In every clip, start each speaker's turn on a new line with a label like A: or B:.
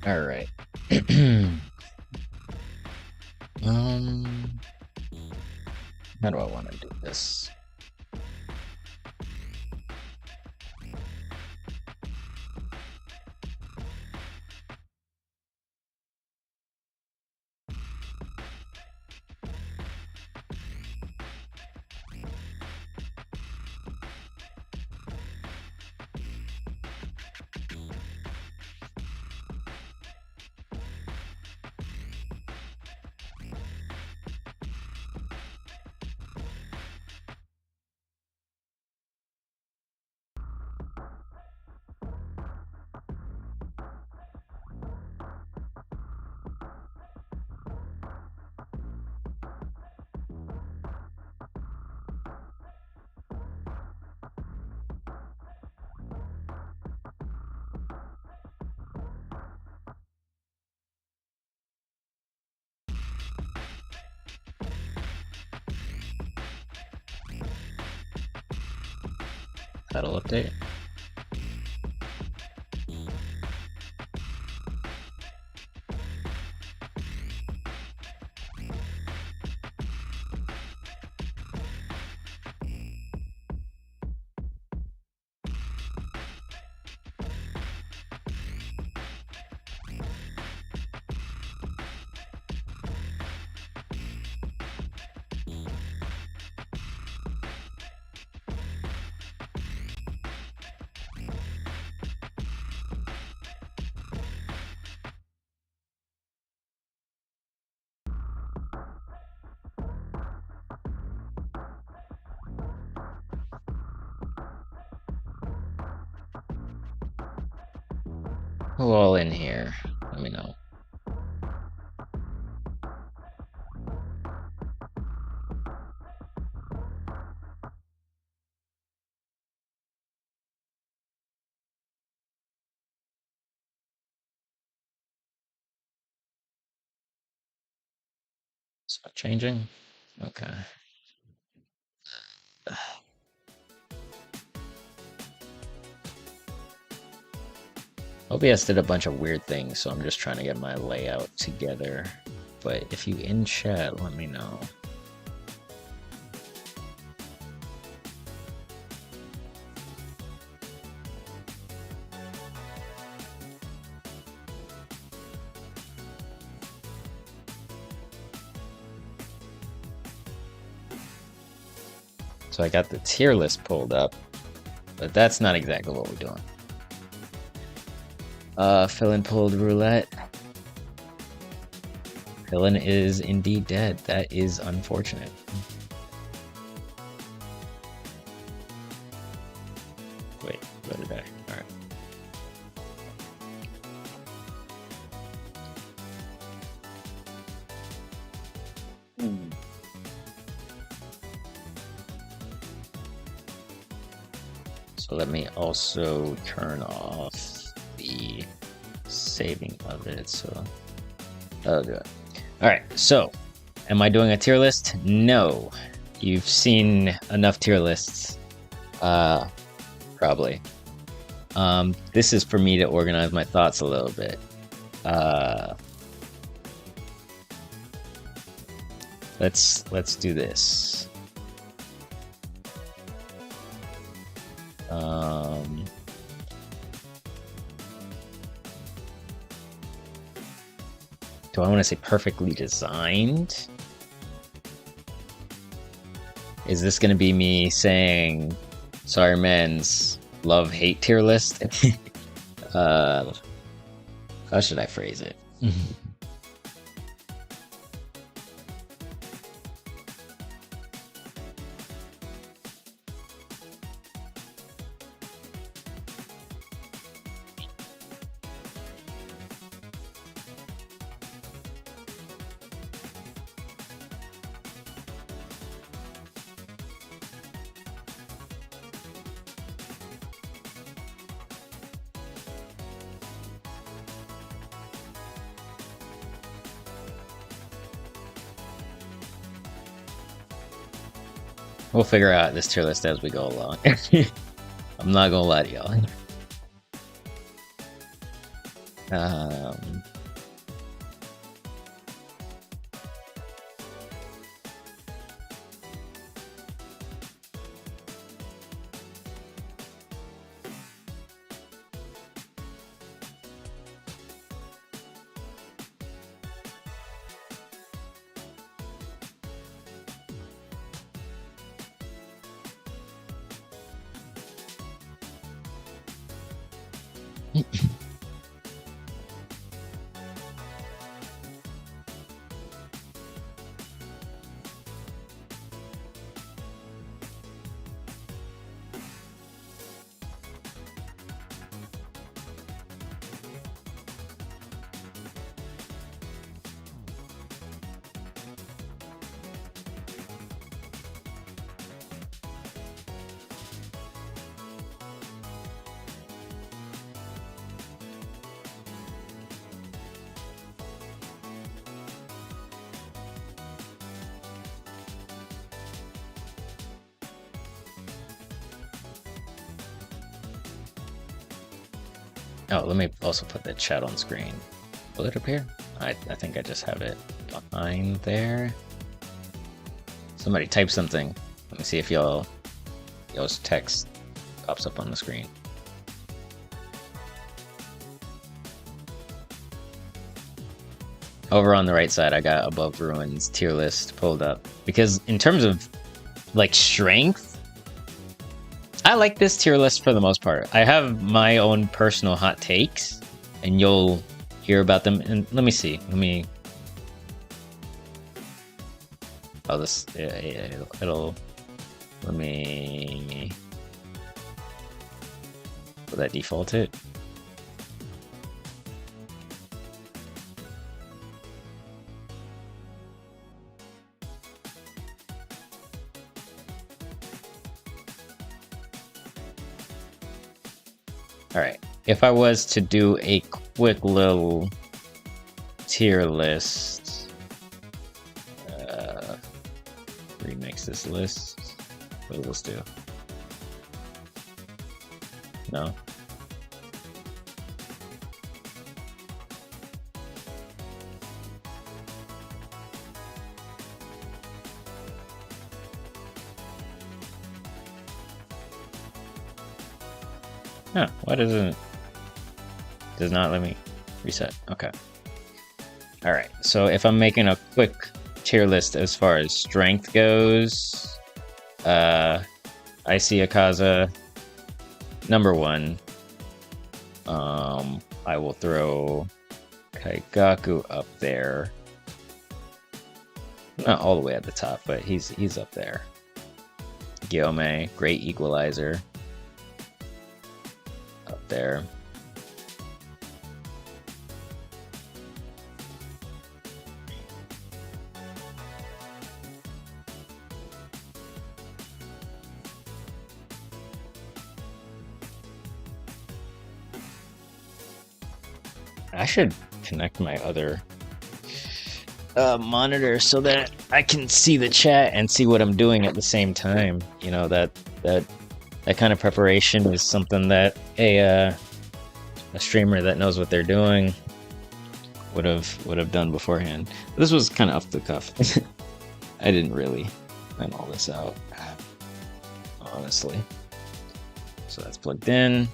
A: All right. How do I want to do this? Title update. Who all in here? Let me know. It's not changing. Okay. OBS did a bunch of weird things, so I'm just trying to get my layout together. But if you in chat, let me know. So I got the tier list pulled up, but that's not exactly what we're doing. Villain pulled roulette. Villain is indeed dead. That is unfortunate. Wait, what did I? All right. So let me also turn off the saving of it. So that'll do it. All right. So am I doing a tier list? No. You've seen enough tier lists. Probably. This is for me to organize my thoughts a little bit. Let's do this. Do I want to say perfectly designed? Is this going to be me saying Sorryman's love-hate tier list? How should I phrase it? We'll figure out this tier list as we go along. I'm not gonna lie to y'all. Oh, let me also put the chat on screen. Will it appear? I think I just have it behind there. Somebody type something. Let me see if y'all's text pops up on the screen. Over on the right side, I got Above Ruins tier list pulled up. Because in terms of like strength, I like this tier list for the most part. I have my own personal hot takes, and you'll hear about them. And let me see. Oh, this it'll. Let me. Will that default it? All right. If I was to do a quick little tier list, remix this list. What will this do? No. Huh, why does not let me reset? Okay. All right. So if I'm making a quick tier list as far as strength goes, I see Akaza number 1. I will throw Kaigaku up there. Not all the way at the top, but he's up there. Gyome, great equalizer. Up there. I should connect my other monitor so that I can see the chat and see what I'm doing at the same time. You know, that kind of preparation is something that a streamer that knows what they're doing would have done beforehand. But this was kind of off the cuff. I didn't really plan all this out, honestly. So that's plugged in.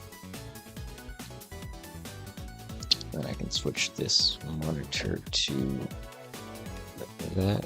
A: Then I can switch this monitor to that.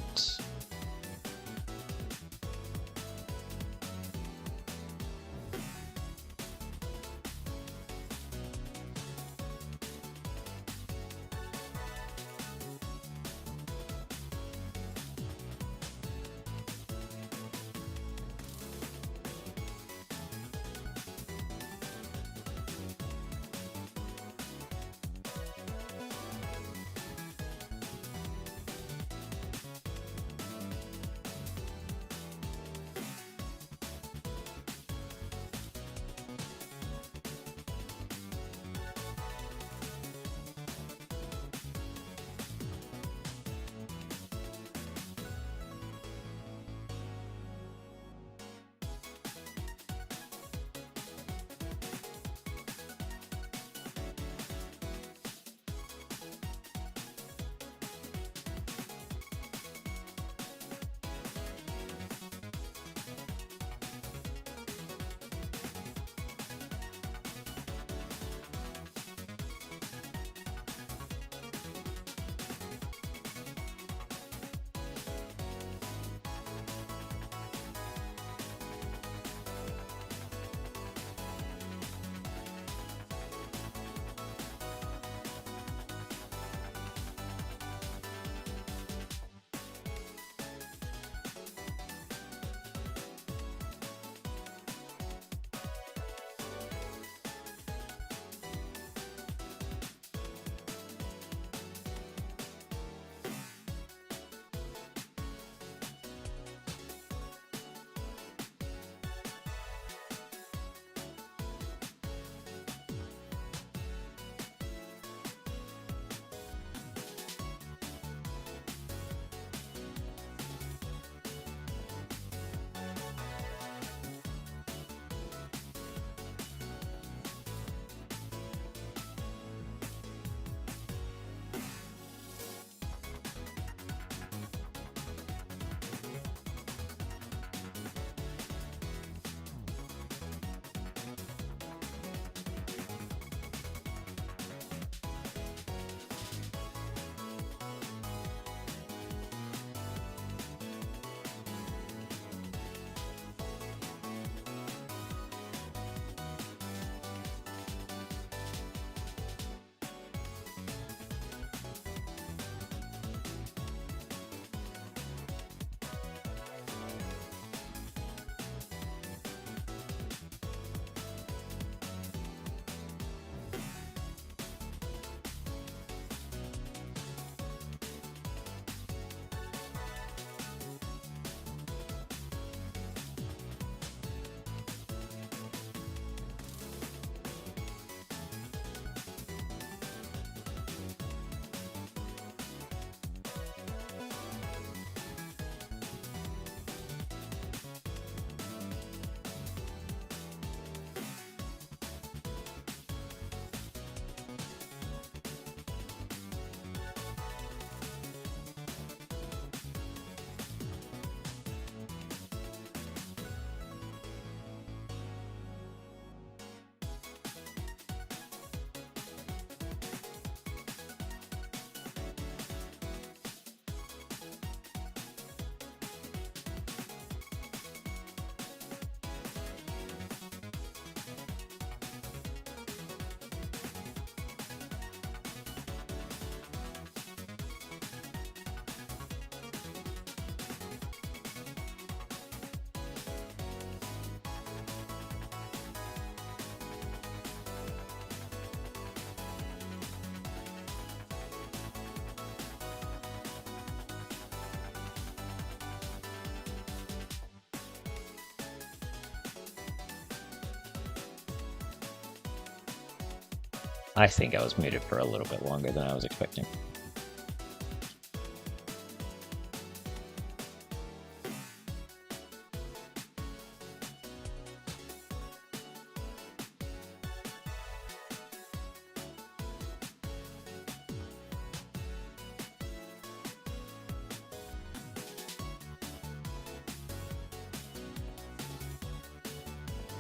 A: I think I was muted for a little bit longer than I was expecting.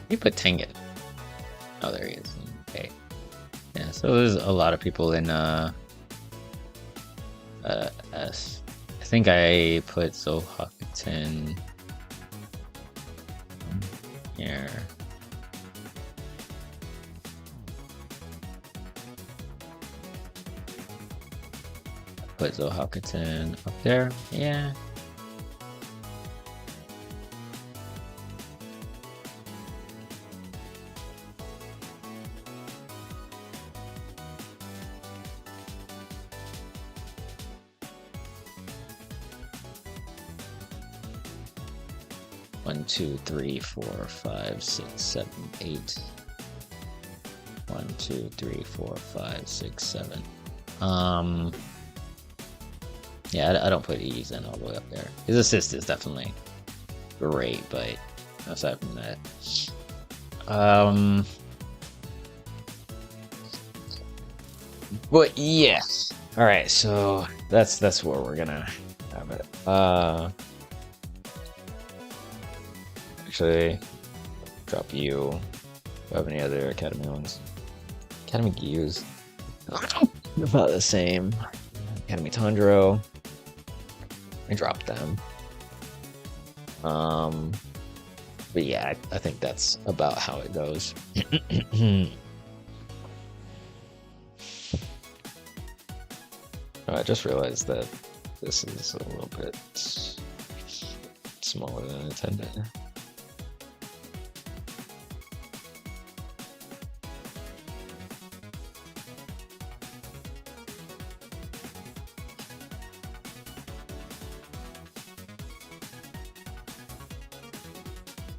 A: You put Tengen. Oh, there he is. Okay. Yeah, so there's a lot of people in S. I think I put Zohakuten here. Put Zohakuten up there. Yeah. One, two, three, four, five, six, seven, 8. 1, 2, 3, 4, 5, 6, 7. Yeah, I don't put E's in all the way up there. His assist is definitely great, but aside from that, but yes. All right, so that's where we're gonna have it. Actually, drop you. Do you have any other Academy ones? Academy Gyus. About the same. Academy Tundro. I dropped them. But yeah, I think that's about how it goes. I just realized that this is a little bit smaller than intended.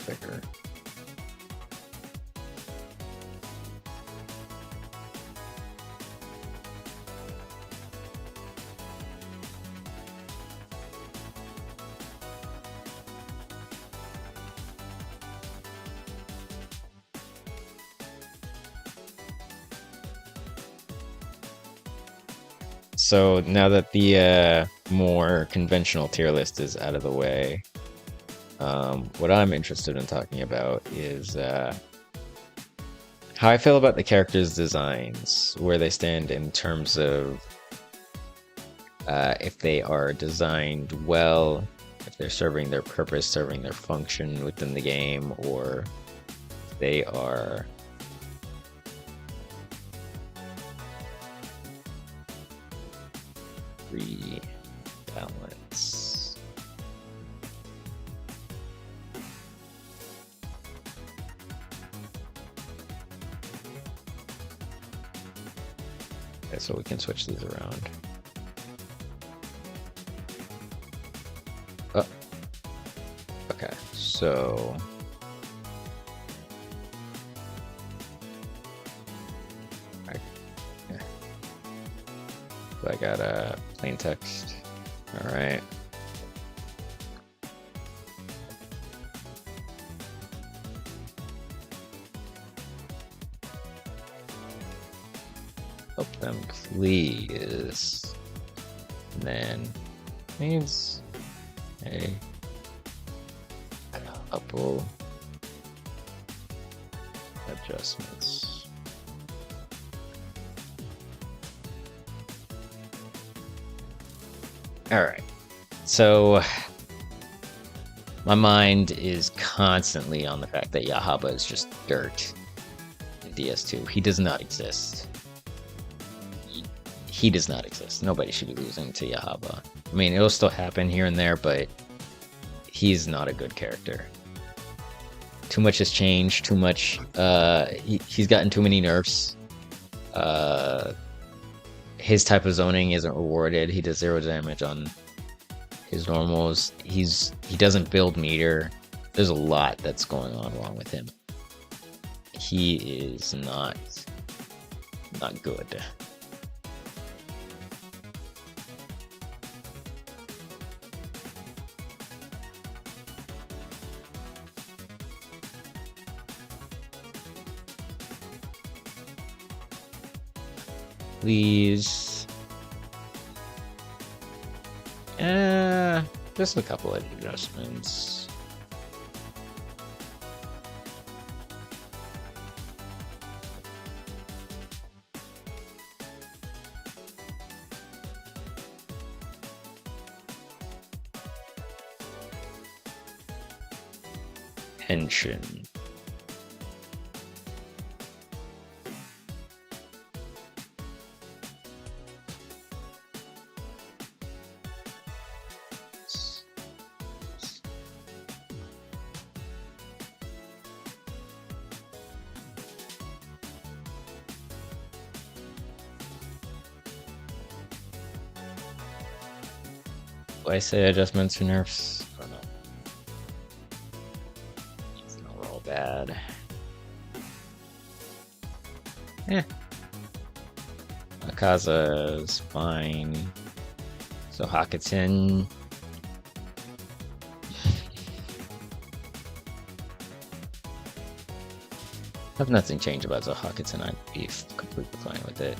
A: Bigger. So now that the more conventional tier list is out of the way, what I'm interested in talking about is how I feel about the characters' designs, where they stand in terms of if they are designed well, if they're serving their purpose, serving their function within the game, or if they are rebalance. Okay, so we can switch these around. Oh. Okay, so I got a plain text. All right. Help them, please. And then needs a couple adjustments. All right, so my mind is constantly on the fact that Yahaba is just dirt in DS2. He does not exist. He does not exist. Nobody should be losing to Yahaba. I mean, it'll still happen here and there, but he's not a good character. Too much has changed. Too much. He's gotten too many nerfs. His type of zoning isn't rewarded. He does 0 damage on his normals. He doesn't build meter. There's a lot that's going on wrong with him. He is not not good. Please. Just a couple of adjustments. Tension. Do I say adjustments or nerfs? I don't know. It's not all bad. Akaza is fine. So Hakuten. If nothing changed about the Hakuten, I'd be completely fine with it.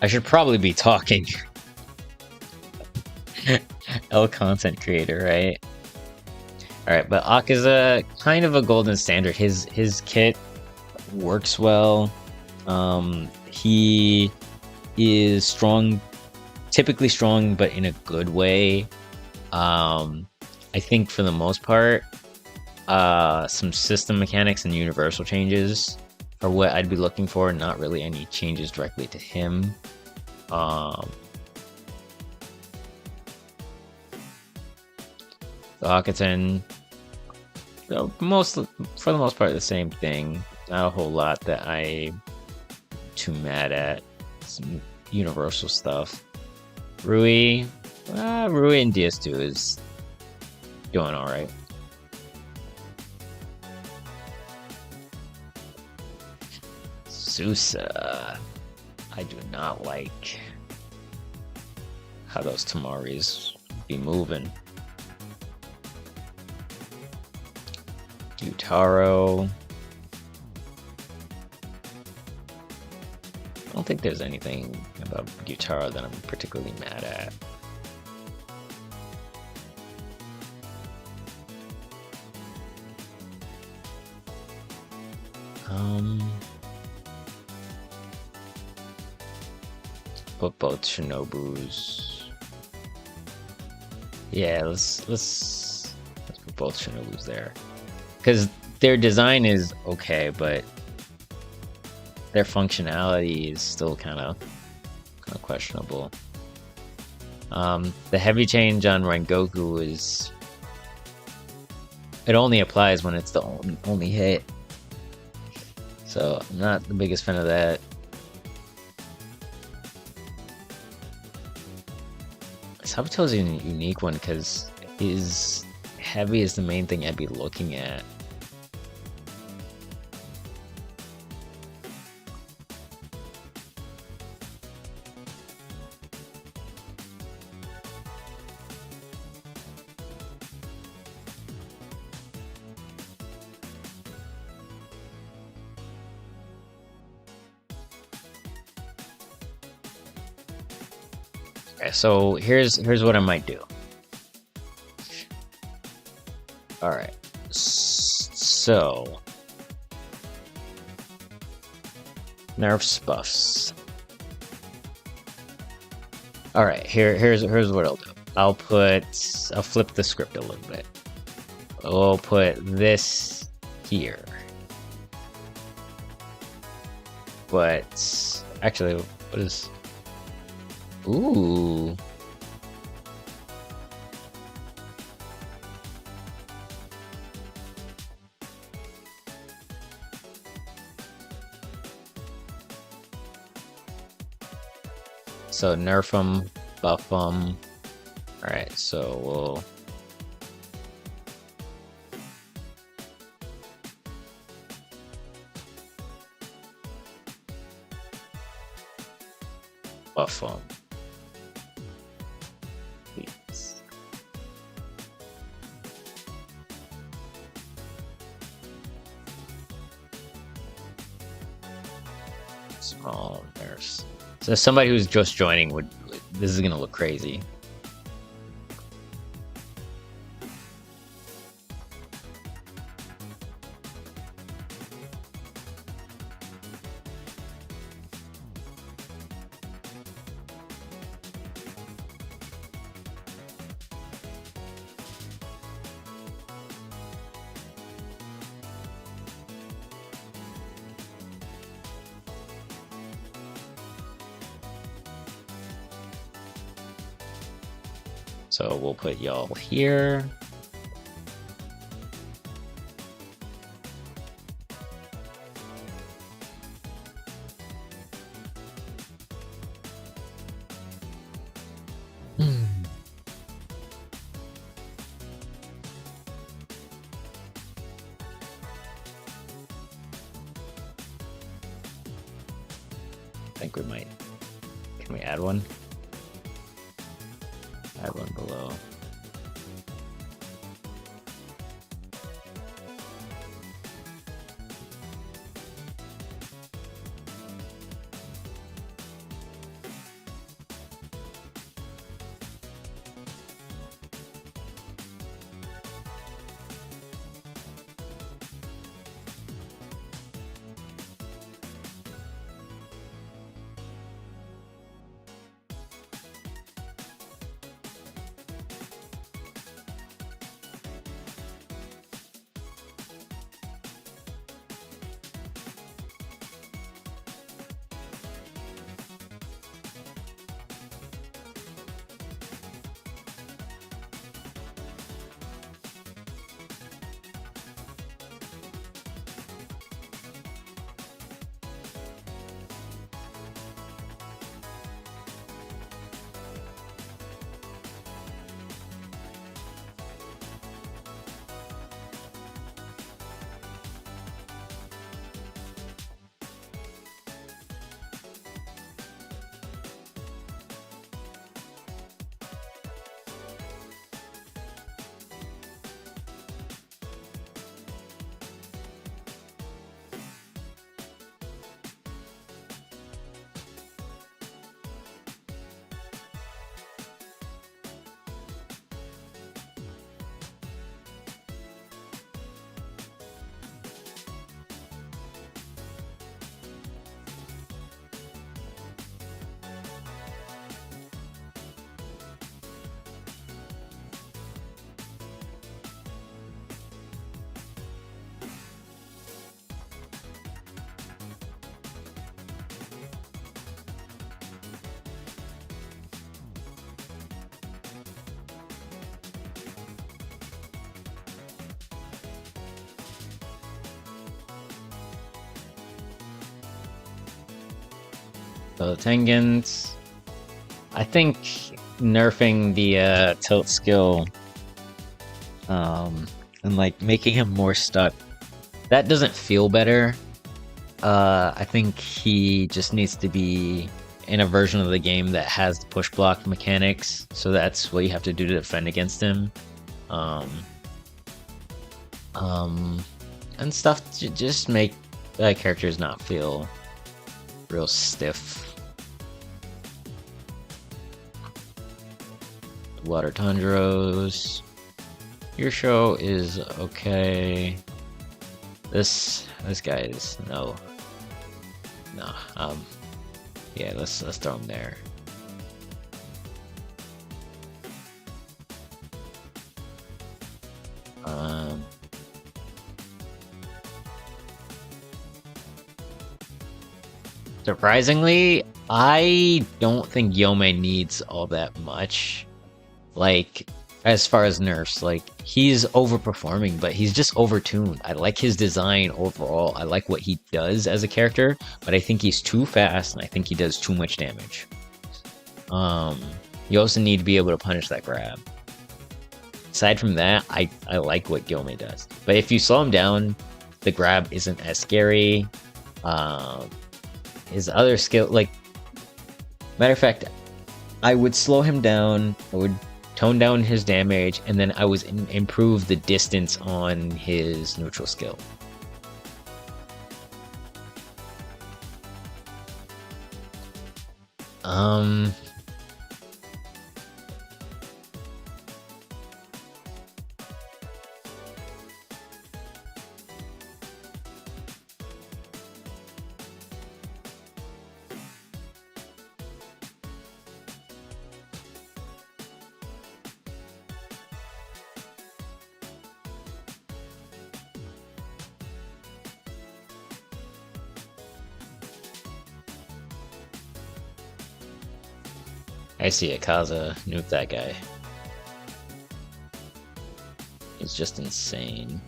A: I should probably be talking. L content creator, right? Alright, but Akaza, kind of a golden standard. His kit works well. He is strong, typically strong, but in a good way. I think for the most part, some system mechanics and universal changes are what I'd be looking for, not really any changes directly to him. The Hakuten, for the most part, the same thing. Not a whole lot that I'm too mad at. Some universal stuff. Rui and DS2 is doing all right. Susa, I do not like how those Tamaris be moving. Gyutaro. I don't think there's anything about Gyutaro that I'm particularly mad at. Put both Shinobus. Yeah, let's put both Shinobus there, because their design is okay, but their functionality is still kind of questionable. The heavy change on Rengoku is, it only applies when it's the only hit, so I'm not the biggest fan of that. Saboteur's a unique one because his heavy is the main thing I'd be looking at. Okay, so here's what I might do. All right, so nerfs buffs. All right, here's what I'll do. I'll flip the script a little bit. I'll put this here. But actually, what is? Ooh. So nerf them, buff them. Alright, so we'll... buff them. Please. Small nerfs. So somebody who's just joining would this is gonna look crazy. So we'll put y'all here. I think we might. Can we add one? Add one below. So the Tangents, I think nerfing the tilt skill, and like making him more stuck. That doesn't feel better. I think he just needs to be in a version of the game that has the push block mechanics, so that's what you have to do to defend against him. Um, and stuff to just make characters not feel real stiff. Water Tundros. Your show is okay. This guy is no. Yeah, let's throw him there. Surprisingly, I don't think Yome needs all that much. Like, as far as nerfs, like, he's overperforming, but he's just overtuned. I like his design overall. I like what he does as a character, but I think he's too fast, and I think he does too much damage. You also need to be able to punish that grab. Aside from that, I like what Yome does. But if you slow him down, the grab isn't as scary. His other skill, like, matter of fact, I would slow him down, I would tone down his damage, and then I would improve the distance on his neutral skill. I see it, Kaza. Nuke that guy. He's just insane.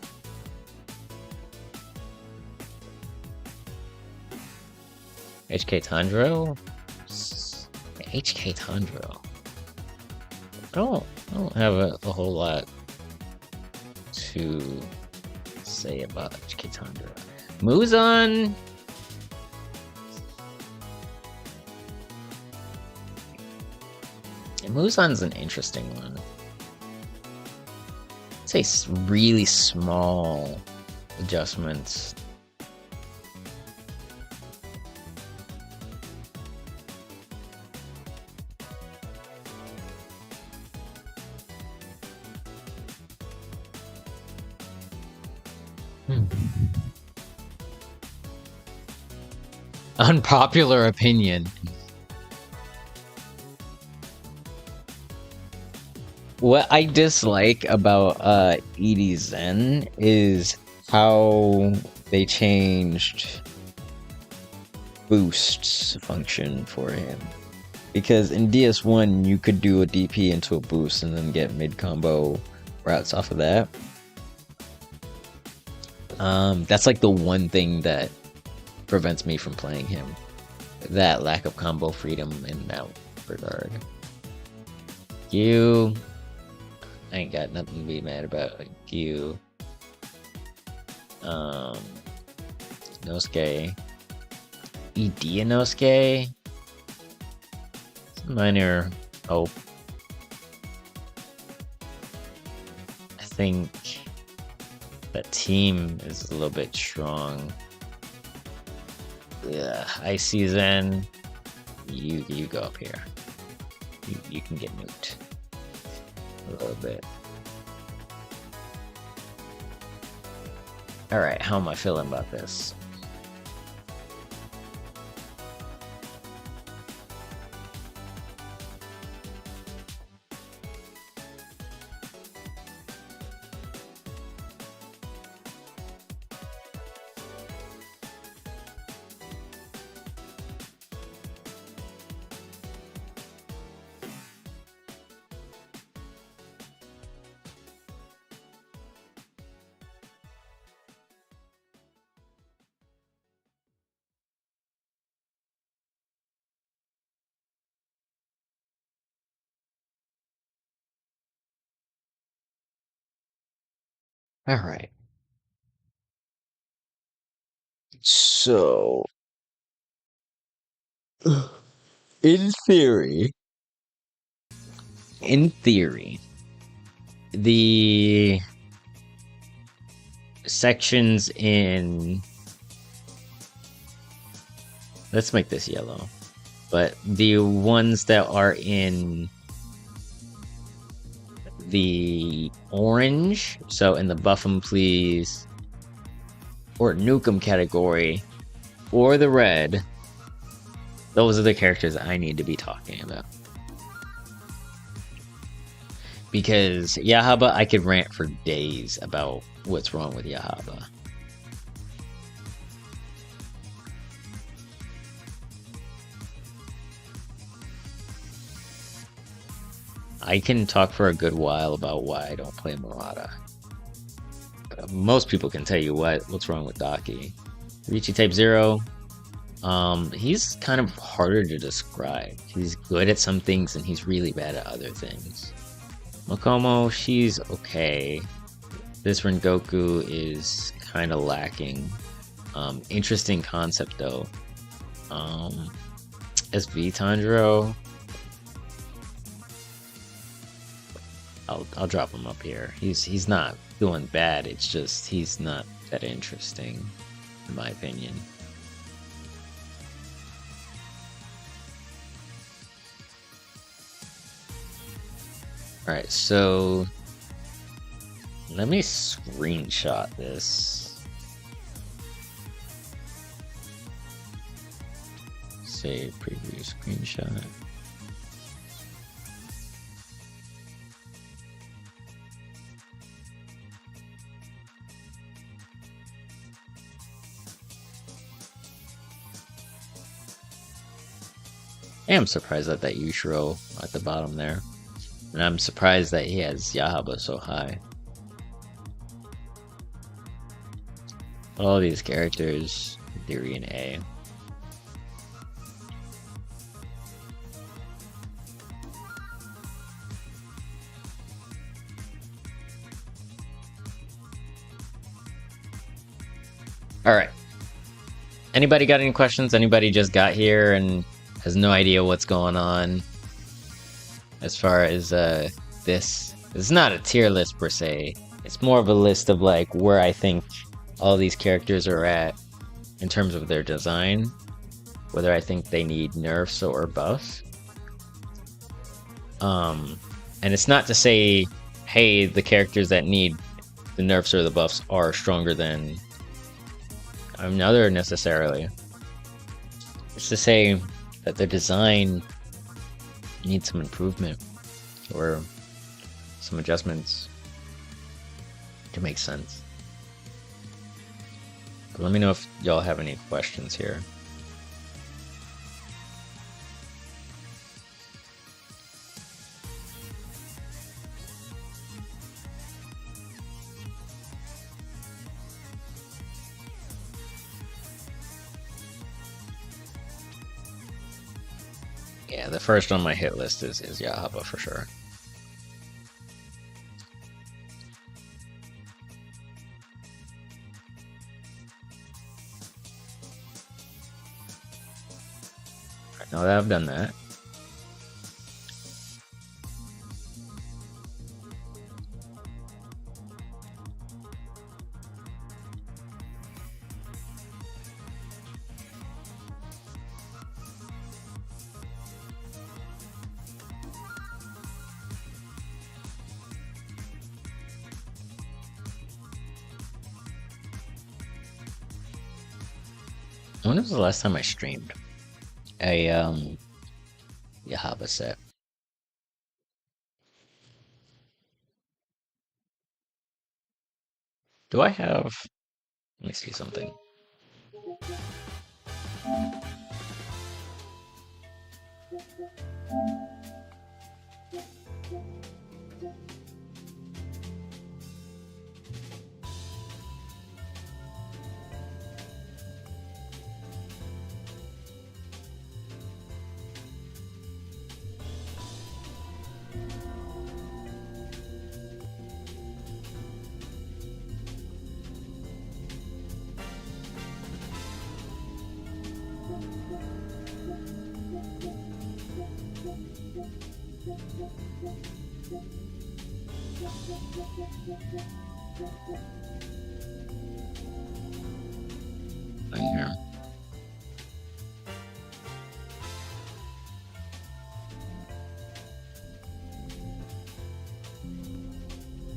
A: HK Tundro? HK Tundro. I don't have a whole lot to say about HK Tundro. Muzan! Muzan's an interesting one. I'd say really small adjustments. Unpopular opinion. What I dislike about Edie Zen is how they changed boosts function for him. Because in DS1 you could do a DP into a boost and then get mid combo routes off of that. That's like the one thing that prevents me from playing him. That lack of combo freedom in that regard. I ain't got nothing to be mad about. Q. Nosuke. ED and Nosuke. Minor hope. I think that team is a little bit strong. Yeah, I see Zen. You go up here. You can get nuked a little bit. Alright, how am I feeling about this? All right. So, in theory, the sections in, let's make this yellow, but the ones that are in the orange, so in the buff 'em please or nuke 'em category, or the red, those are the characters I need to be talking about. Because Yahaba, I could rant for days about what's wrong with Yahaba. I can talk for a good while about why I don't play Murata. Most people can tell you what's wrong with Daki. Richie Type 0, he's kind of harder to describe. He's good at some things and he's really bad at other things. Mokomo, she's okay. This Rengoku is kind of lacking. Interesting concept though. SV Tanjiro, I'll drop him up here. He's not doing bad. It's just he's not that interesting, in my opinion. All right, so let me screenshot this. Save preview screenshot. I am surprised at that Yushiro at the bottom there. And I'm surprised that he has Yahaba so high. All these characters, theory in A. Alright. Anybody got any questions? Anybody just got here and has no idea what's going on? As far as this, it's not a tier list per se. It's more of a list of like where I think all these characters are at in terms of their design, whether I think they need nerfs or buffs. And it's not to say, hey, the characters that need the nerfs or the buffs are stronger than another necessarily. It's to say that their design needs some improvement or some adjustments to make sense. But let me know if y'all have any questions here. Yeah, the first on my hit list is Yahaba for sure. Right, now that I've done that, when was the last time I streamed a Yahaba set? Do I have? Let me see something.
B: Right here.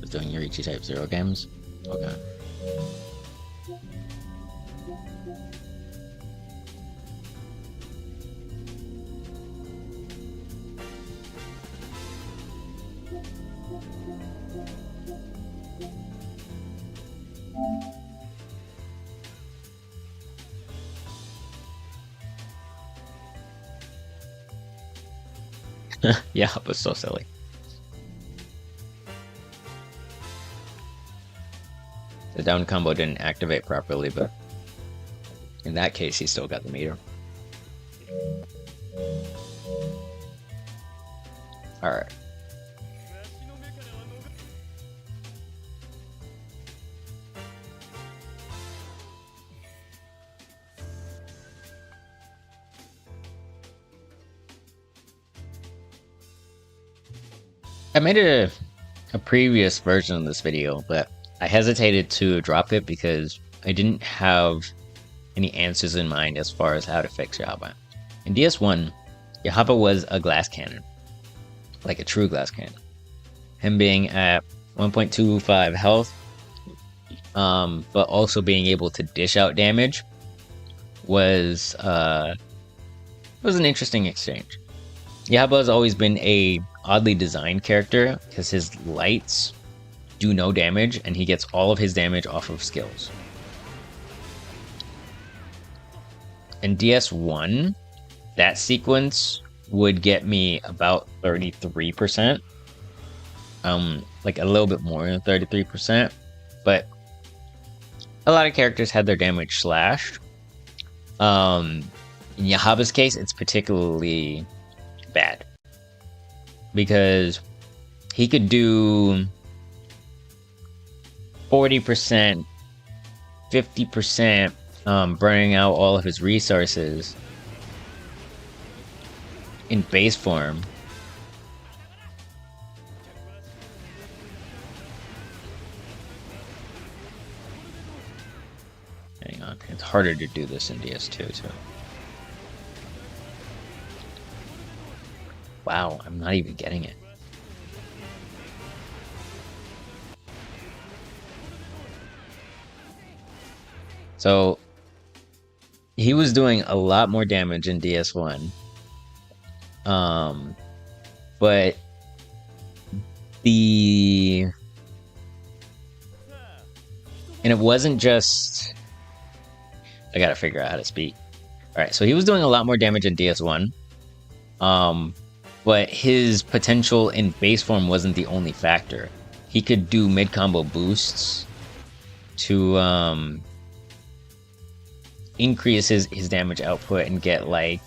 A: Was doing Yorichi Type 0 games? Okay. Yeah, it was so silly. The down combo didn't activate properly, but in that case, he still got the meter. Alright. I made a previous version of this video, but I hesitated to drop it because I didn't have any answers in mind as far as how to fix Yahaba. In DS1, Yahaba was a glass cannon, like a true glass cannon. Him being at 1.25 health, but also being able to dish out damage was an interesting exchange. Yahaba has always been a oddly designed character because his lights do no damage and he gets all of his damage off of skills. In DS1, that sequence would get me about 33%. Like a little bit more than 33%, but a lot of characters had their damage slashed. In Yahaba's case, it's particularly bad because he could do 40%, 50%, burning out all of his resources in base form. Hang on, it's harder to do this in DS2 too. Wow, I'm not even getting it. So he was doing a lot more damage in DS1. But and it wasn't just, I gotta figure out how to speak. Alright, so he was doing a lot more damage in DS1. But his potential in base form wasn't the only factor. He could do mid combo boosts to increase his damage output and get like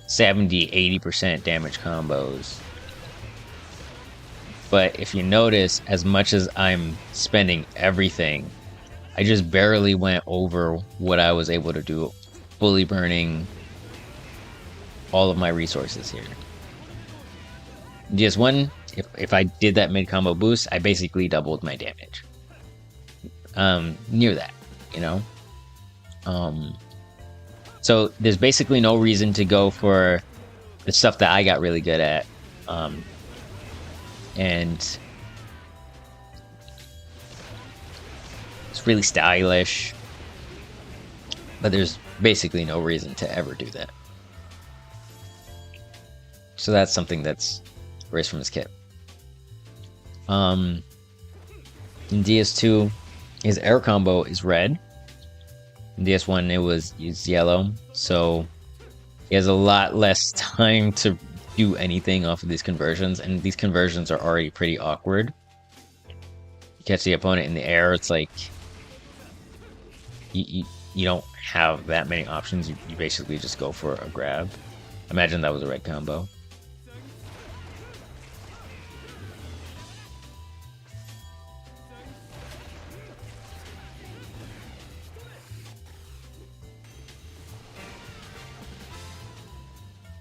A: 70-80% damage combos. But if you notice, as much as I'm spending everything, I just barely went over what I was able to do, fully burning all of my resources here. DS1, if I did that mid combo boost, I basically doubled my damage. Near that, you know? So there's basically no reason to go for the stuff that I got really good at. And it's really stylish, but there's basically no reason to ever do that. So that's something that's erased from his kit. In DS2, his air combo is red. In DS1, it was yellow, so he has a lot less time to do anything off of these conversions, and these conversions are already pretty awkward. You catch the opponent in the air, it's like you don't have that many options. You basically just go for a grab. Imagine that was a red combo.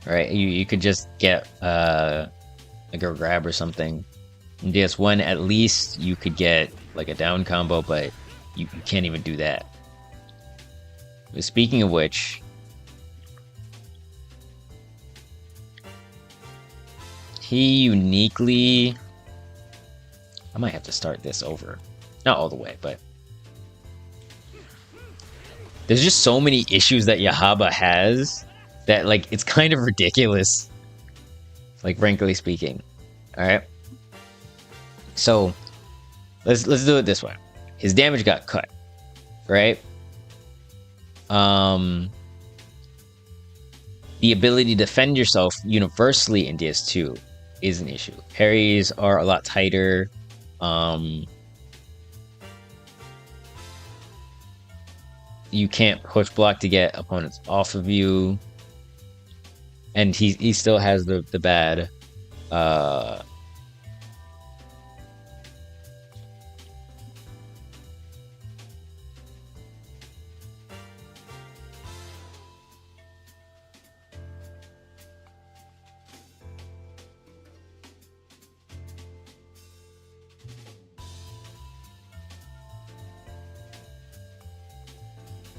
A: Right, you could just get like a grab or something. In DS1, at least you could get like a down combo, but you can't even do that. But speaking of which, he uniquely... I might have to start this over. Not all the way, but... There's just so many issues that Yahaba has that, like, it's kind of ridiculous. Like, frankly speaking. Alright? So, let's do it this way. His damage got cut. Right? The ability to defend yourself universally in DS2 is an issue. Parries are a lot tighter. You can't push block to get opponents off of you. And he still has the bad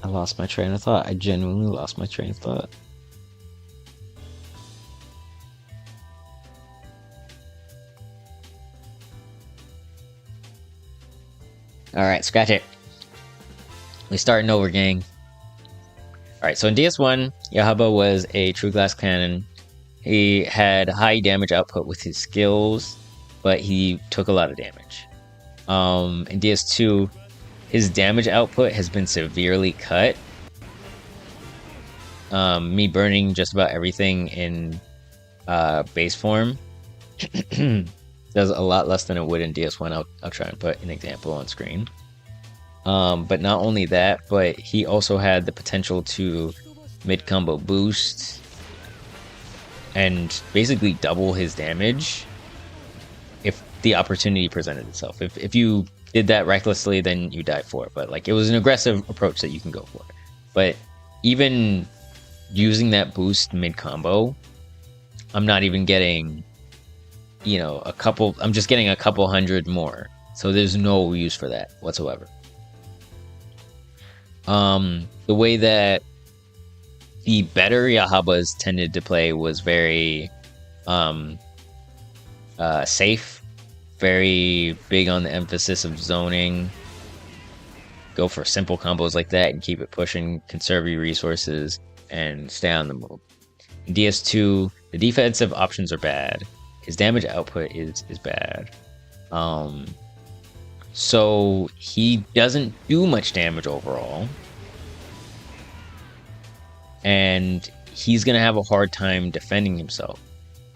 A: I lost my train of thought. I genuinely lost my train of thought. Alright, scratch it. We're starting over, gang. Alright, so in DS1, Yahaba was a true glass cannon. He had high damage output with his skills, but he took a lot of damage. In DS2, his damage output has been severely cut. Me burning just about everything in base form does a lot less than it would in DS1. I'll try and put an example on screen. But not only that, but he also had the potential to mid-combo boost and basically double his damage if the opportunity presented itself. If you did that recklessly, then you die for it. But like, it was an aggressive approach that you can go for. But even using that boost mid-combo, I'm not even getting, you know, I'm just getting a couple hundred more. So there's no use for that whatsoever. The way that the better Yahabas tended to play was very safe, very big on the emphasis of zoning. Go for simple combos like that and keep it pushing, conserve your resources, and stay on the move. In DS2, the defensive options are bad. His damage output is bad. So he doesn't do much damage overall. And he's going to have a hard time defending himself.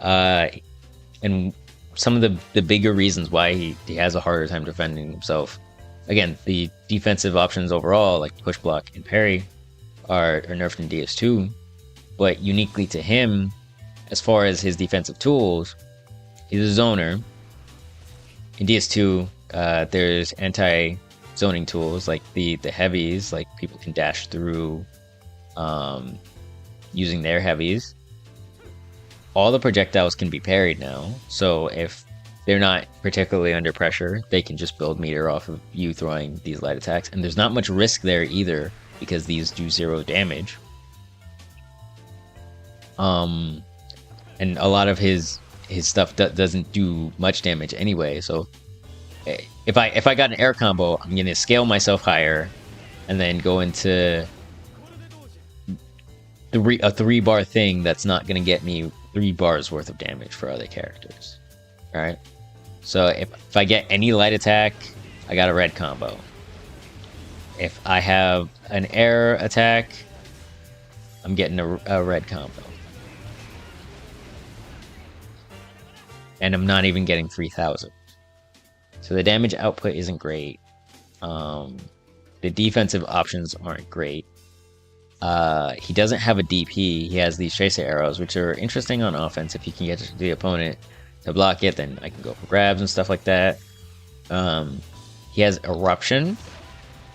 A: And some of the bigger reasons why he has a harder time defending himself. Again, the defensive options overall, like push block and parry, are nerfed in DS2. But uniquely to him, as far as his defensive tools, he's a zoner. In DS2, there's anti-zoning tools like the heavies, like people can dash through using their heavies. All the projectiles can be parried now, so if they're not particularly under pressure, they can just build meter off of you throwing these light attacks, and there's not much risk there either because these do 0 damage. And a lot of his stuff doesn't do much damage anyway, so if I got an air combo, I'm gonna scale myself higher and then go into a 3-bar thing that's not gonna get me 3 bars worth of damage for other characters. Alright? So if I get any light attack, I got a red combo. If I have an air attack, I'm getting a red combo. And I'm not even getting 3,000. So the damage output isn't great. The defensive options aren't great. He doesn't have a DP. He has these tracer arrows, which are interesting on offense. If you can get the opponent to block it, then I can go for grabs and stuff like that. He has eruption,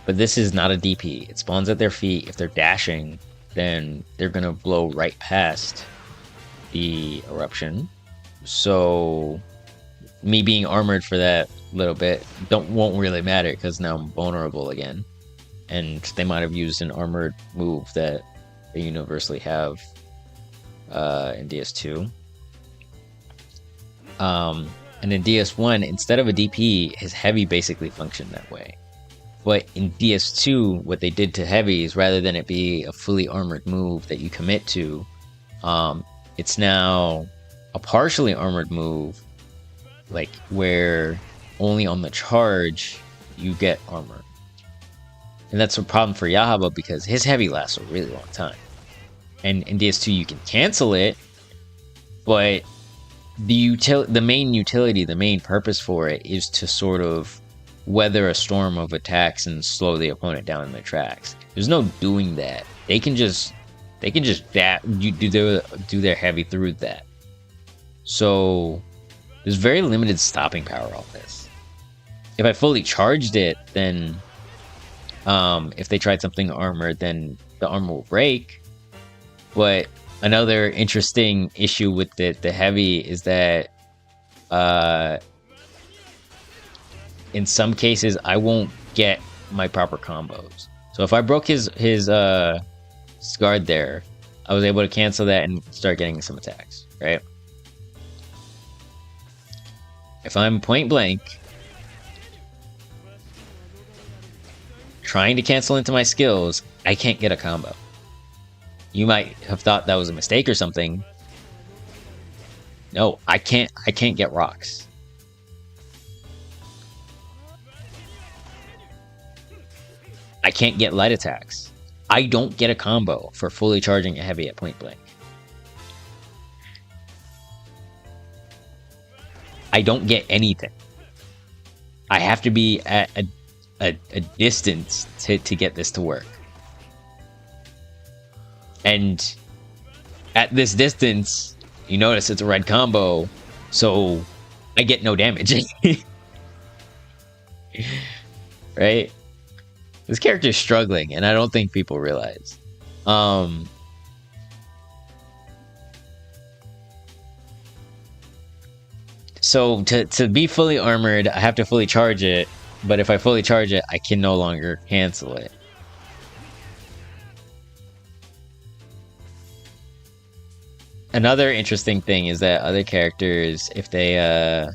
A: but this is not a DP. It spawns at their feet. If they're dashing, then they're gonna blow right past the eruption. So me being armored for that little bit won't really matter because now I'm vulnerable again. And they might have used an armored move that they universally have in DS2. And in DS1, instead of a DP, his heavy basically functioned that way. But in DS2, what they did to heavy is rather than it be a fully armored move that you commit to, it's now a partially armored move, like where only on the charge you get armor. And that's a problem for Yahaba because his heavy lasts a really long time. And in DS2 you can cancel it, but the main utility, the main purpose for it is to sort of weather a storm of attacks and slow the opponent down in their tracks. There's no doing that. They can just do their heavy through that. So there's very limited stopping power on this. If I fully charged it, then if they tried something armored, then the armor will break. But another interesting issue with the heavy is that in some cases I won't get my proper combos. So if I broke his guard there, I was able to cancel that and start getting some attacks, right? If I'm point blank trying to cancel into my skills, I can't get a combo. You might have thought that was a mistake or something. No, I can't get rocks. I can't get light attacks. I don't get a combo for fully charging a heavy at point blank. I don't get anything. I have to be at a distance to get this to work. And at this distance, you notice it's a red combo, so I get no damage. Right? This character is struggling, and I don't think people realize. So to be fully armored, I have to fully charge it, but if I fully charge it, I can no longer cancel it. Another interesting thing is that other characters, if they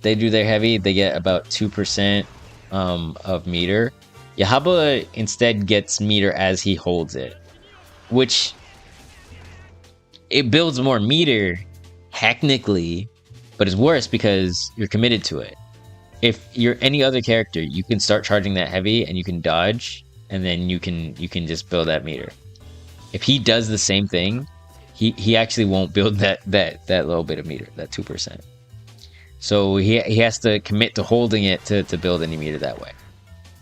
A: do their heavy, they get about 2% of meter. Yahaba instead gets meter as he holds it, which it builds more meter technically, but it's worse because you're committed to it. If you're any other character, you can start charging that heavy and you can dodge, and then you can just build that meter. If he does the same thing, he actually won't build that little bit of meter, that 2%. So he has to commit to holding it to build any meter that way.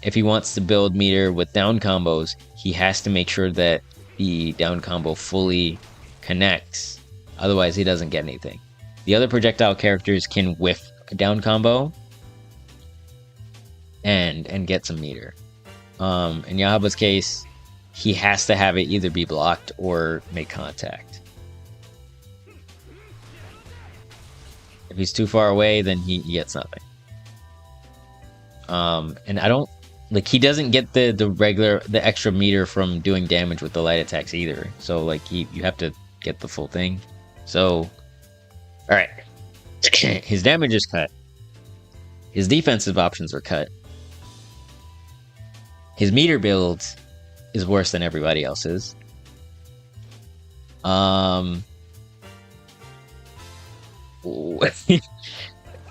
A: If he wants to build meter with down combos, he has to make sure that the down combo fully connects. Otherwise, he doesn't get anything. The other projectile characters can whiff a down combo and get some meter. In Yahaba's case, he has to have it either be blocked or make contact. If he's too far away, then he gets nothing. And I don't like, he doesn't get the extra meter from doing damage with the light attacks either. So like you have to get the full thing. So all right, his damage is cut. His defensive options are cut. His meter build is worse than everybody else's.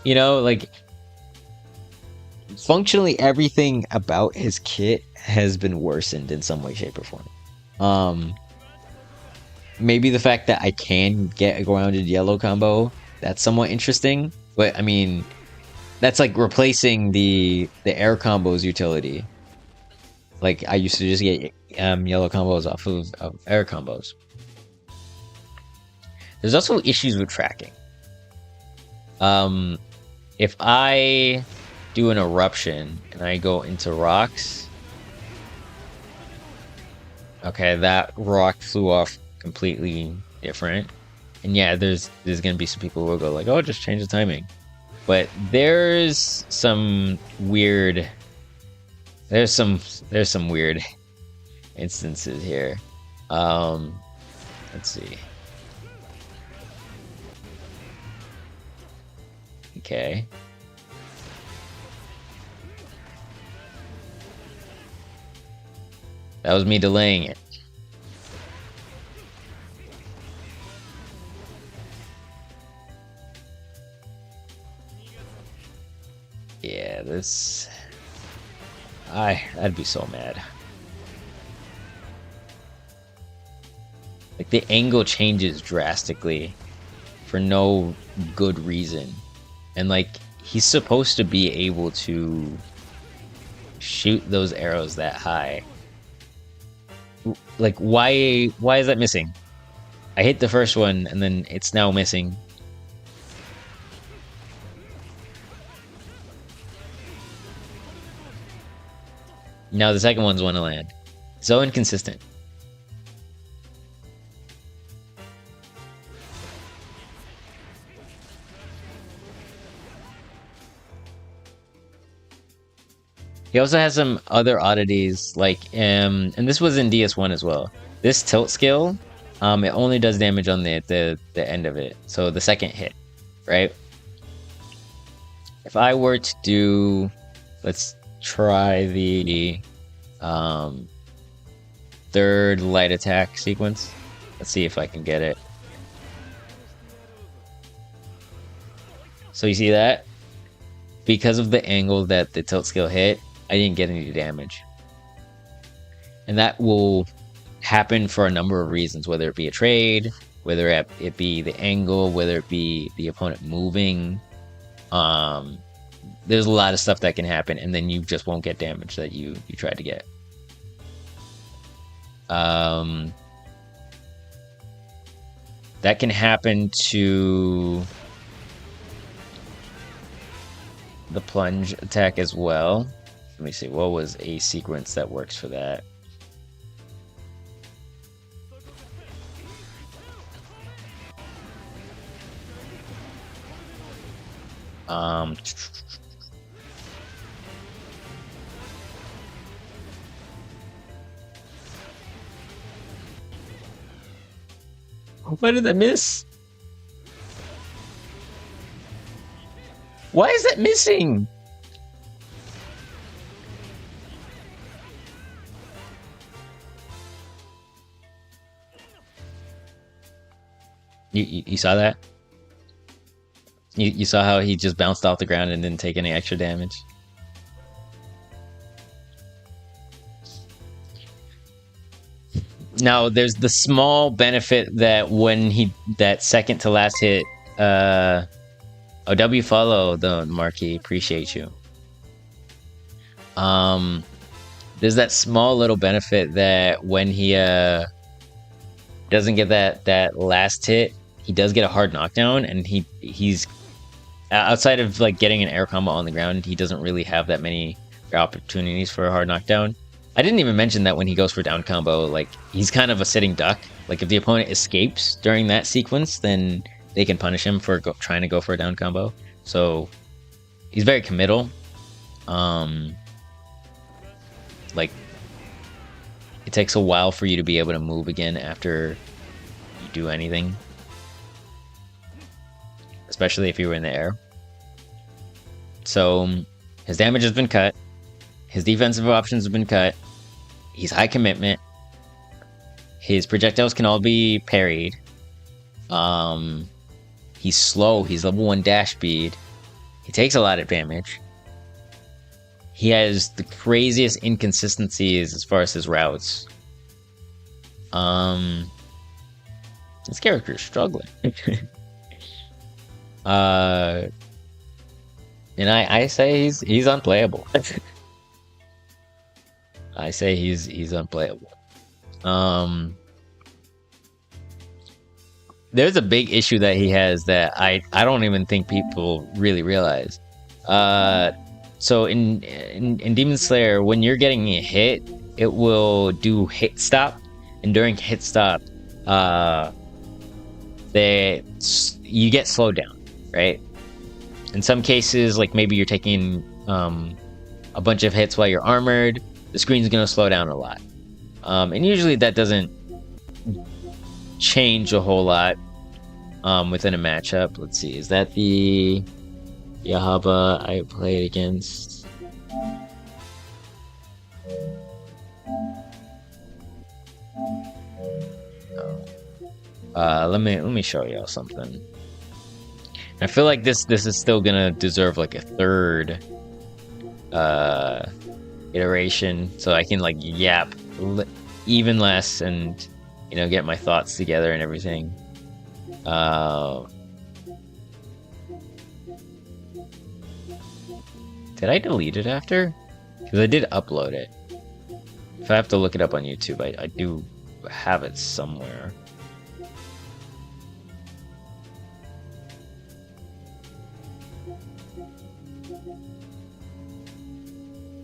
A: You know, like, functionally everything about his kit has been worsened in some way, shape, or form. Maybe the fact that I can get a grounded yellow combo, that's somewhat interesting. But I mean, that's like replacing the air combos utility. Like, I used to just get yellow combos off of air combos. There's also issues with tracking. If I do an eruption and I go into rocks, okay, that rock flew off completely different. And yeah, there's gonna be some people who will go like, oh, just change the timing. But there's some weird weird instances here. Let's see. Okay. That was me delaying it. Yeah, this... I'd be so mad. Like, the angle changes drastically for no good reason. And, like, he's supposed to be able to shoot those arrows that high. Like, why is that missing? I hit the first one, and then it's now missing. Now the second one's want to land. So inconsistent. He also has some other oddities, like, and this was in DS1 as well. This tilt skill, it only does damage on the end of it, so the second hit, right? If I were to do, let's try the third light attack sequence. Let's see if I can get it. So you see that? Because of the angle that the tilt skill hit, I didn't get any damage. And that will happen for a number of reasons, whether it be a trade, whether it be the angle, whether it be the opponent moving. There's a lot of stuff that can happen, and then you just won't get damage that you tried to get. That can happen to the plunge attack as well. Let me see, what was a sequence that works for that? Why did I miss? Why is that missing? You saw that? You saw how he just bounced off the ground and didn't take any extra damage? Now, there's the small benefit that when that second to last hit, OW follow the Marquee, appreciate you. There's that small little benefit that when he doesn't get that last hit, he does get a hard knockdown, and he's outside of like getting an air combo on the ground, he doesn't really have that many opportunities for a hard knockdown. I didn't even mention that when he goes for down combo, like, he's kind of a sitting duck. Like, if the opponent escapes during that sequence, then they can punish him for trying to go for a down combo. So he's very committal. Like, it takes a while for you to be able to move again after you do anything, especially if you were in the air. So his damage has been cut, his defensive options have been cut, he's high commitment, his projectiles can all be parried, he's slow, he's level 1 dash speed, he takes a lot of damage, he has the craziest inconsistencies as far as his routes. This character is struggling. And I say he's unplayable. I say he's unplayable. There's a big issue that he has that I don't even think people really realize. So in Demon Slayer, when you're getting a hit, it will do hit stop, and during hit stop, you get slowed down, right? In some cases, like maybe you're taking a bunch of hits while you're armored, the screen's gonna slow down a lot. And usually that doesn't change a whole lot within a matchup. Let's see, is that the Yahaba I played against? Let me show y'all something. I feel like this is still gonna deserve like a third iteration, so I can like yap even less and get my thoughts together and everything. Did I delete it after? Because I did upload it. If I have to look it up on YouTube, I do have it somewhere.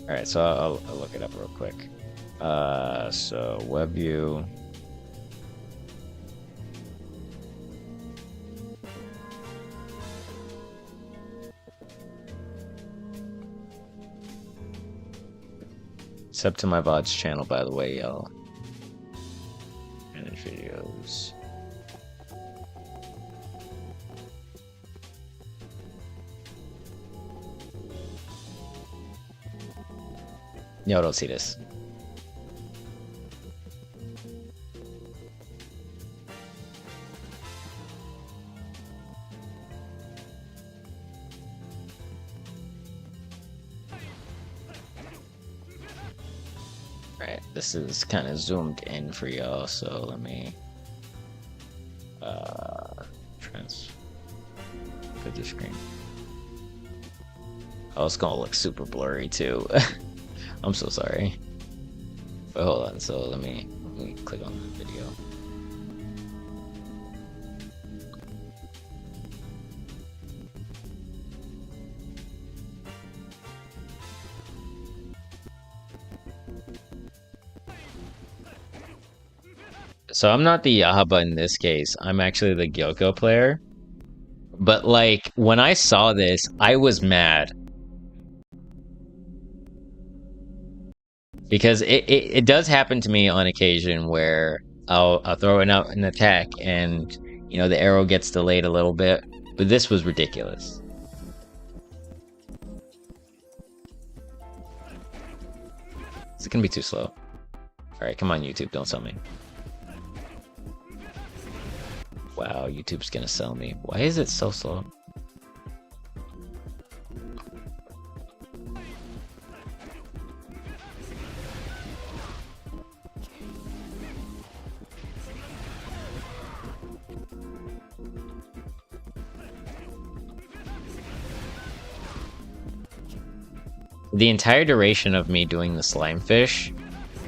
A: Alright, so I'll look it up real quick. So web view. Sub to my VOD's channel, by the way, y'all. Manage videos. Y'all don't see this. Alright, this is kind of zoomed in for y'all, so let me put the screen. Oh, it's gonna look super blurry too. I'm so sorry. But hold on, so let me click on the video. So I'm not the Yahaba in this case. I'm actually the Gyoko player. But like when I saw this, I was mad. Because it does happen to me on occasion where I'll throw out an attack and the arrow gets delayed a little bit, but this was ridiculous. Is it gonna be too slow? Alright, come on YouTube, don't sell me. Wow, YouTube's gonna sell me. Why is it so slow? The entire duration of me doing the slime fish,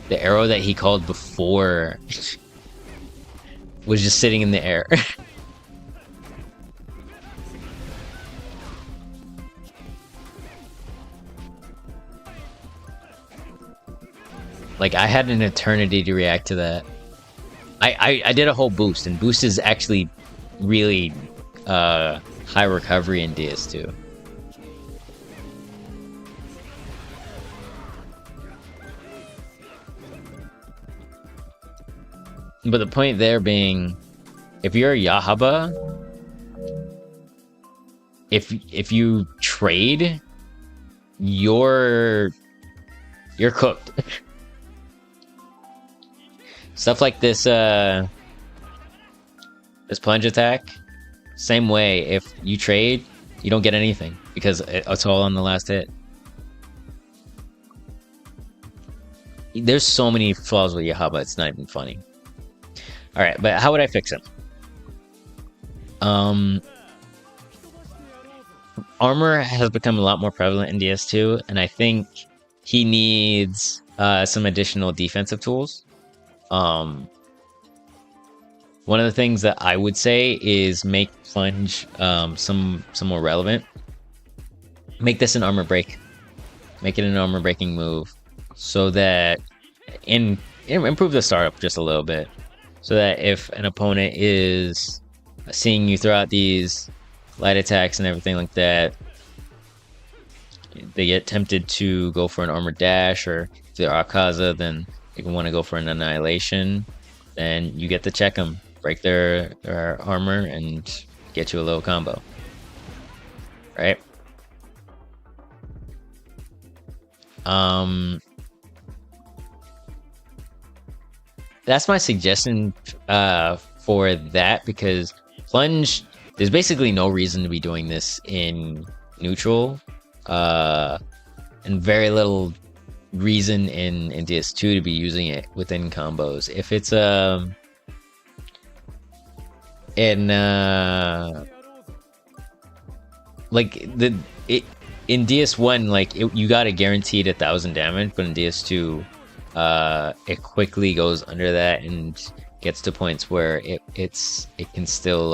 A: the arrow that he called before was just sitting in the air. Like, I had an eternity to react to that. I did a whole boost, and boost is actually really high recovery in DS2. But the point there being, if you're a Yahaba, if you trade, you're cooked. Stuff like this this plunge attack, same way. If you trade, you don't get anything because it's all on the last hit. There's so many flaws with Yahaba, it's not even funny. Alright, but how would I fix him? Armor has become a lot more prevalent in DS2, and I think he needs some additional defensive tools. One of the things that I would say is make plunge some more relevant. Make this an armor break. Make it an armor breaking move, so that improve the startup just a little bit. So that if an opponent is seeing you throw out these light attacks and everything like that, they get tempted to go for an armored dash, or if they're Akaza, then they can want to go for an annihilation. Then you get to check them, break their armor, and get you a little combo. Right? That's my suggestion for that, because plunge, there's basically no reason to be doing this in neutral, and very little reason in DS2 to be using it within combos. If it's in DS1, like you got a guaranteed 1,000 damage, but in DS2 it quickly goes under that and gets to points where it can still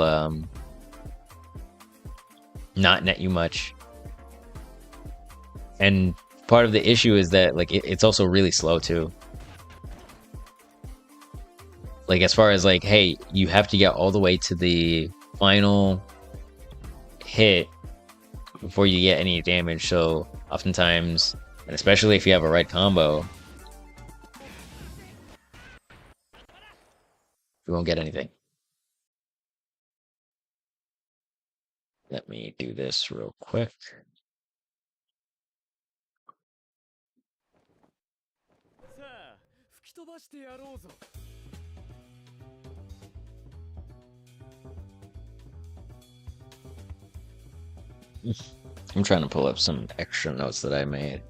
A: not net you much. And part of the issue is that like it's also really slow too. Like as far as like, hey, you have to get all the way to the final hit before you get any damage. So oftentimes, and especially if you have a right combo, you won't get anything. Let me do this real quick. I'm trying to pull up some extra notes that I made.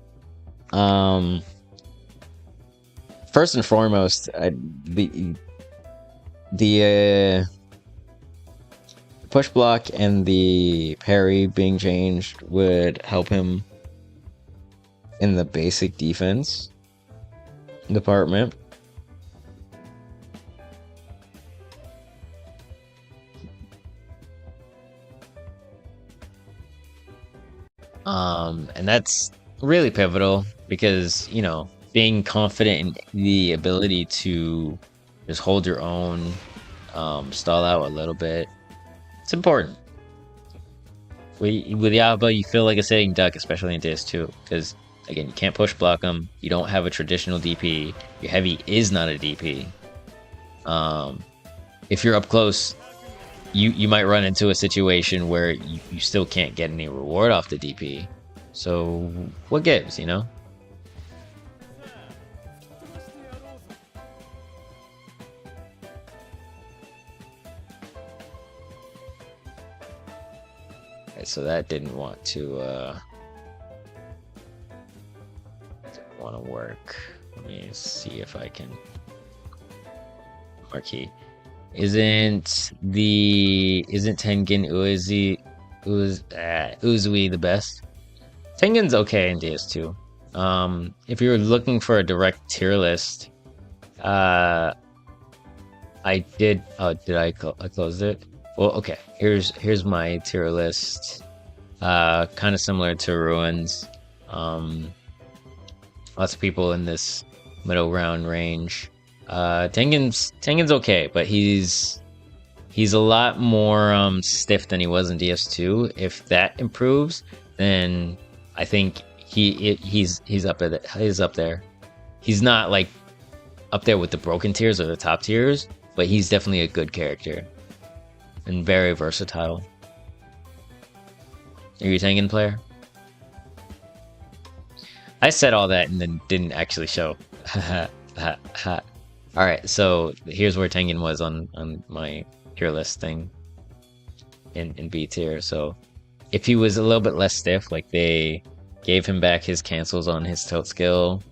A: First and foremost, the push block and the parry being changed would help him in the basic defense department. And that's really pivotal because, you know, being confident in the ability to just hold your own, stall out a little bit, it's important. With Yaba, you feel like a sitting duck, especially in DS2, because again, you can't push block them. You don't have a traditional DP. Your heavy is not a DP. If you're up close, you might run into a situation where you still can't get any reward off the DP. So what gives, you know? Okay, so that didn't want to work. Let me see if I can marquee. Isn't Tengen Uzui the best? Tengen's okay in DS2. If you're looking for a direct tier list, I did. Oh, did I close it? Well, okay. Here's my tier list. Kind of similar to Ruins. Lots of people in this middle round range. Tengen's okay, but he's a lot more stiff than he was in DS2. If that improves, then I think he's up there. He's not like up there with the broken tiers or the top tiers, but he's definitely a good character and very versatile. Are you a Tengen player? I said all that and then didn't actually show. Alright, so here's where Tengen was on my tier list thing in B tier. So if he was a little bit less stiff, like they gave him back his cancels on his tilt skill,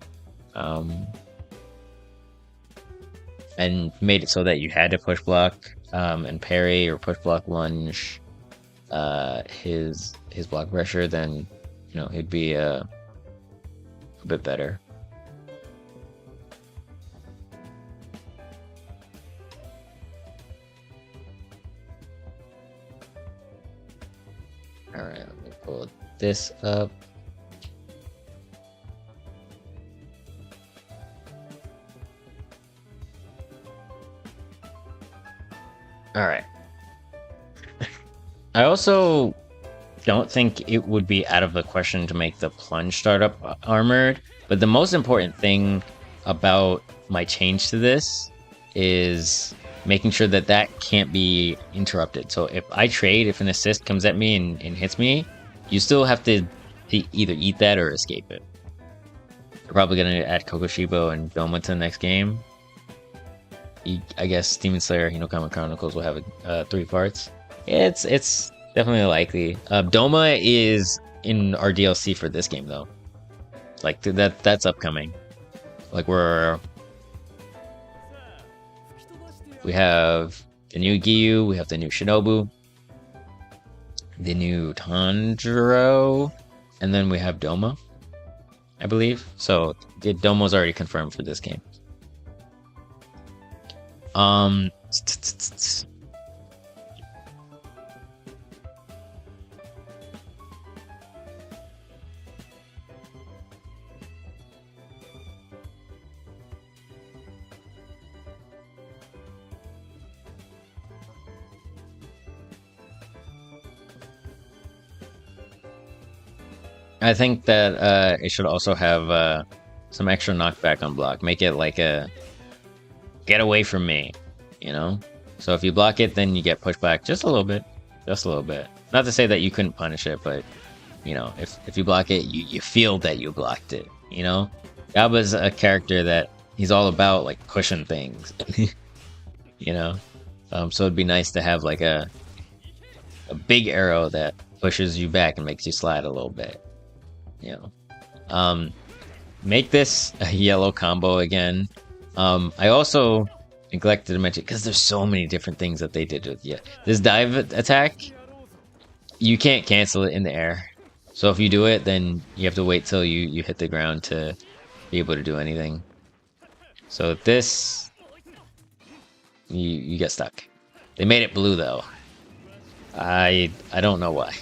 A: and made it so that you had to push block and parry or push block lunge his block pressure, then you know he'd be a bit better. Alright, let me pull this up. Alright. I also don't think it would be out of the question to make the plunge startup armored, but the most important thing about my change to this is making sure that that can't be interrupted. So if I trade, if an assist comes at me and hits me, you still have to either eat that or escape it. They're probably going to add Kokoshibo and Doma to the next game. I guess Demon Slayer Hinokama Chronicles will have 3 parts. It's definitely likely. Doma is in our DLC for this game though. Like that's upcoming. Like we have the new Giyu, we have the new Shinobu, the new Tanjiro, and then we have Doma, I believe. So Doma's already confirmed for this game. I think that it should also have some extra knockback on block. Make it like a get away from me, you know? So if you block it, then you get pushed back just a little bit. Just a little bit. Not to say that you couldn't punish it, but, you know, if you block it, you feel that you blocked it, you know? Gaba's a character that he's all about, like, pushing things, you know? So it'd be nice to have, like, a big arrow that pushes you back and makes you slide a little bit, you know? Make this a yellow combo again. I also neglected to mention, because there's so many different things that they did with this dive attack, you can't cancel it in the air. So if you do it, then you have to wait till you hit the ground to be able to do anything. So this, you get stuck. They made it blue though. I don't know why.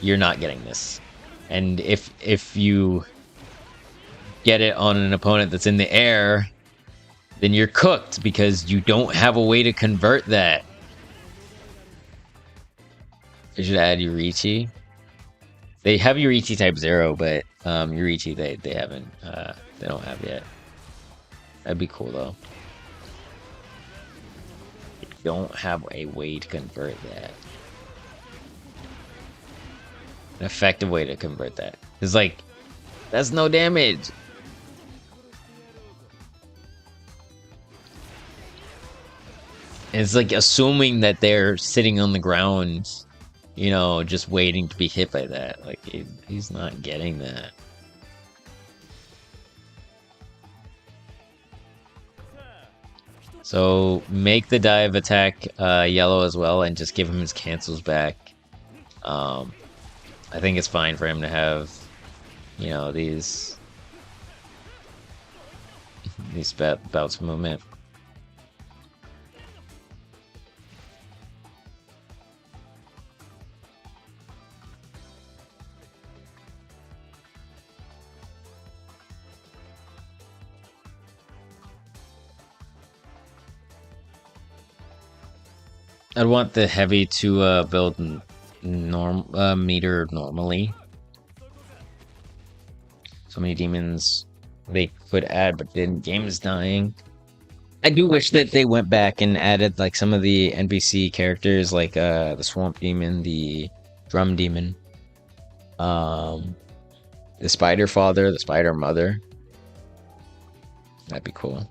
A: You're not getting this. And if you get it on an opponent that's in the air, then you're cooked because you don't have a way to convert that. They should add Yurichi. They have Yurichi type 0, but Yurichi they haven't they don't have yet. That'd be cool though. They don't have a way to convert that. An effective way to convert that. It's like, that's no damage. It's like assuming that they're sitting on the ground, you know, just waiting to be hit by that. Like, he's not getting that. So make the dive attack yellow as well, and just give him his cancels back. I think it's fine for him to have, you know, these bouts of movement. I'd want the heavy to build meter normally. So many demons they could add, but then game is dying. I do wish that they went back and added like some of the NPC characters, like the swamp demon, the drum demon, the spider father, the spider mother. That'd be cool.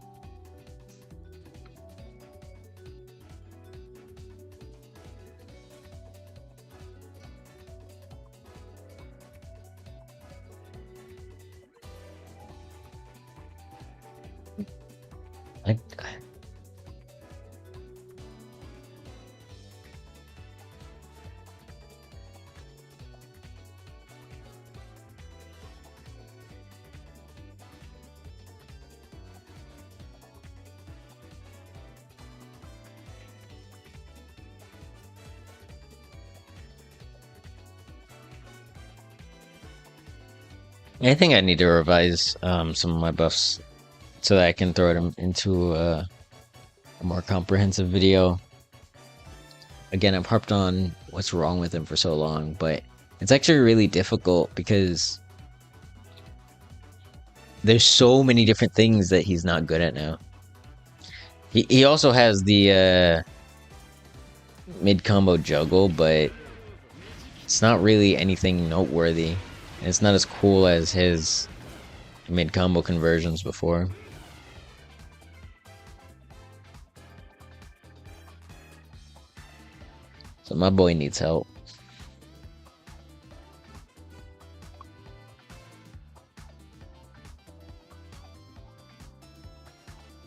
A: I think I need to revise some of my buffs so that I can throw them into a more comprehensive video. again, I've harped on what's wrong with him for so long, but it's actually really difficult because there's so many different things that he's not good at now. He also has the mid combo juggle, but it's not really anything noteworthy. And it's not as cool as his mid combo conversions before. So my boy needs help.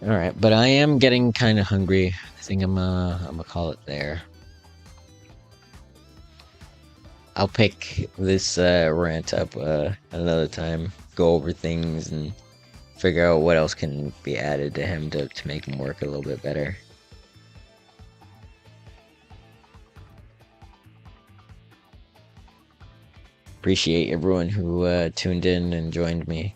A: Alright, but I am getting kind of hungry. I think I'm gonna call it there. I'll pick this rant up another time, go over things and figure out what else can be added to him to make him work a little bit better. Appreciate everyone who tuned in and joined me.